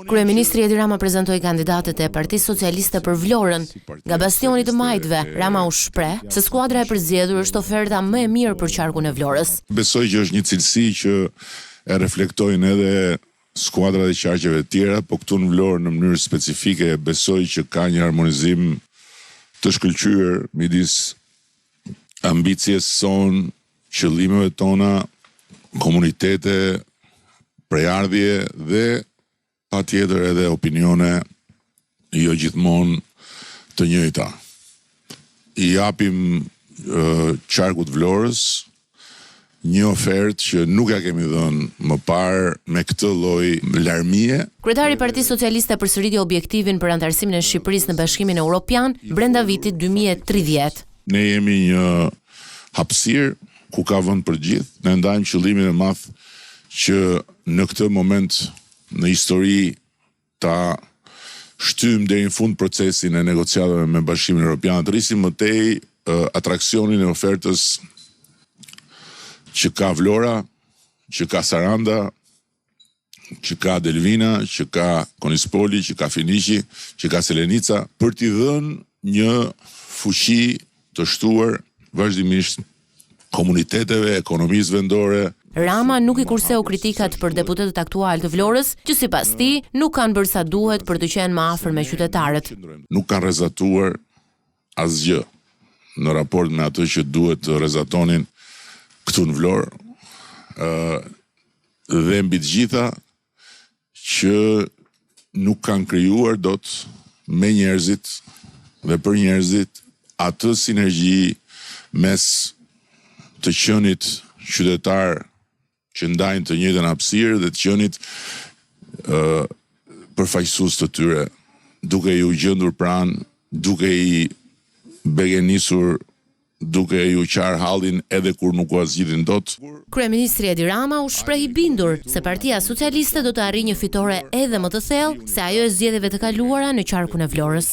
Kryeministri Edi Rama prezantoi kandidatët e Partisë Socialiste për Vlorën. Nga bastioni të majtëve, Rama u shpreh se skuadra e përzgjedhur është oferta më e mirë për qarkun e Vlorës. Besoj që është një cilësi që e reflektojnë edhe skuadrat e qarqeve të tjera, po këtu në Vlorë në mënyrë specifike besoj që ka një harmonizim të shkëlqyer midis ambicjes son, qëllimeve tona, komunitete, prejardhje dhe patjetër edhe opinione jo gjithmonë të njëjta. I japim qarkut Vlorës një ofertë që nuk ja kemi dhënë më parë me këtë lloj larmie. Kryetari i Partisë Socialiste përsëriti objektivin për anëtarësimin e Shqipërisë në Bashkimin Evropian brenda vitit 2030. Ne jemi një hapësirë ku ka vend për gjithë. Ne ndajmë qëllimin e madh që në këtë moment në histori ta shtym deri në fund procesin e negociatave me Bashkimin Evropian, të rrisim më tej atraksionin e ofertës që ka Vlora, që ka Saranda, që ka Delvina, që ka Konispoli, që ka Finiqi, që ka Selenica, për t'i dhënë një fuqi të shtuar vazhdimisht komuniteteve, ekonomisë vendore. Rama nuk i kurseu kritikat për deputetët aktual të Vlorës, që sipas tij nuk kanë bërë sa duhet për të qenë më afër me qytetarët. Nuk kanë rrezatuar asgjë në raport me atë që duhet të rrezatonin këtu në Vlorë. Dhe mbi të gjitha që nuk kanë krijuar dot me njerëzit dhe për njerëzit atë sinergji mes të qenit qytetar që ndajnë të njëjtën hapësirë dhe të qenit përfaqësues të tyre, duke ju gjendur pranë, duke i begenisur, duke ju qarë hallin edhe kur nuk u zgjidhin dot. Kryeministri Edi Rama u shpreh i bindur se Partia Socialiste do të arrijë një fitore edhe më të thellë se ajo e zgjedhjeve të kaluara në qarkun e Vlorës.